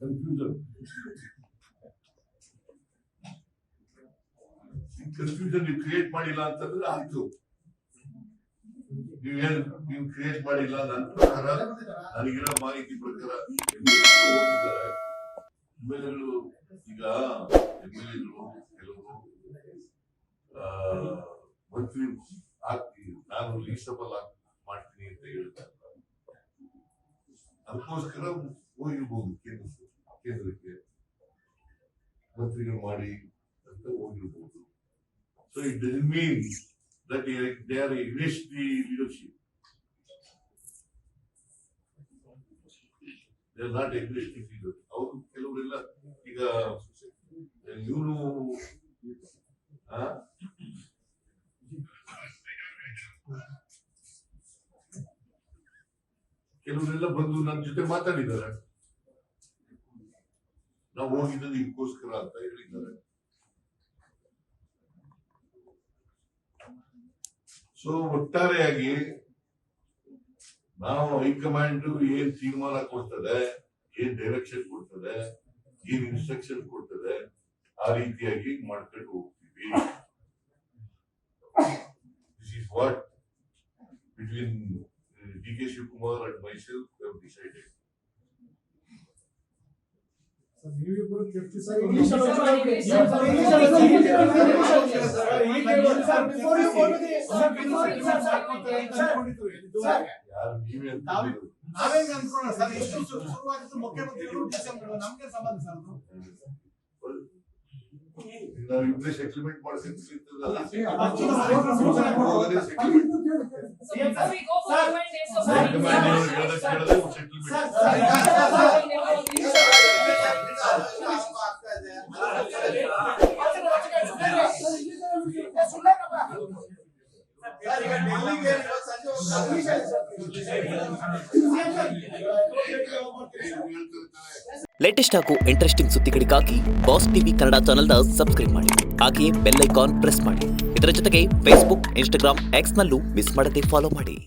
Confusion ನೀವು create ಮಾಡಿಲ್ಲ ಅಂತಂದ್ರೆ ಆಯ್ತು. ನೀವು ಕ್ರಿಯೇಟ್ ಮಾಡಿಲ್ಲ, ನನ್ನ ಪ್ರಕಾರ ನನಗಿರೋ ಮಾಹಿತಿ ಪ್ರಕಾರ ಹೋಗಿದ್ದಾರೆ ಎಮ್ಎಲ್ಎಗಳು. ಈಗ ಎಮ್ಎಲ್ಎಗಳು ಕೆಲವರು ಮಂತ್ರಿ ಆಗ್ತೀನಿ, ನಾನು ಲೀಸ್ಟಬಲ್ ಮಾಡ್ತೀನಿ ಅಂತ ಹೇಳ್ತಾರೆ. ಅದಕ್ಕೋಸ್ಕರ ಹೋಗಿರ್ಬೋದು ಕೇಂದ್ರಕ್ಕೆ ಮಂತ್ರಿಗಳು ಮಾಡಿ ಅಂತ ಹೋಗಿರ್ಬೋದು. So it doesn't mean that they are against the leadership. They are not against the leadership. ಅವರು ಕೆಲವರೆಲ್ಲ ಈಗ ಇವನು ಕೆಲವರೆಲ್ಲ ಬಂದು ನನ್ನ ಜೊತೆ ಮಾತಾಡಿದ್ದಾರೆ. ನಾವು ಹೋಗಿದ್ದು ಇದಕ್ಕೋಸ್ಕರ ಅಂತ ಹೇಳಿದ್ದಾರೆ. ಸೊ ಒಟ್ಟಾರೆಯಾಗಿ ನಾವು ಹೈಕಮಾಂಡ್ ಏನ್ ತೀರ್ಮಾನ ಕೊಡ್ತದೆ, ಏನ್ ಡೈರೆಕ್ಷನ್ ಕೊಡ್ತದೆ, ಏನ್ ಇನ್ಸ್ಟ್ರಕ್ಷನ್ ಕೊಡ್ತದೆ, ಆ ರೀತಿಯಾಗಿ ಮಾಡ್ಕೊಂಡು ಹೋಗ್ತೀವಿ. This is what between D K Shivakumar and myself have decided. ನಾವಿಬ್ಬರೇ ಸೆಟಲ್ಮೆಂಟ್ ಲೇಟೆಸ್ಟ್ ಹಾಗೂ ಇಂಟ್ರೆಸ್ಟಿಂಗ್ ಸುದ್ದಿಗಳಿಗಾಗಿ ಬಾಸ್ ಟಿವಿ ಕನ್ನಡ ಚಾನೆಲ್ನ ಸಬ್ಸ್ಕ್ರೈಬ್ ಮಾಡಿ. ಹಾಗೆಯೇ ಬೆಲ್ ಐಕಾನ್ ಪ್ರೆಸ್ ಮಾಡಿ. ಇದರ ಜೊತೆಗೆ ಫೇಸ್ಬುಕ್, ಇನ್ಸ್ಟಾಗ್ರಾಮ್, ಎಕ್ಸ್ ನಲ್ಲೂ ಮಿಸ್ ಮಾಡದೆ ಫಾಲೋ ಮಾಡಿ.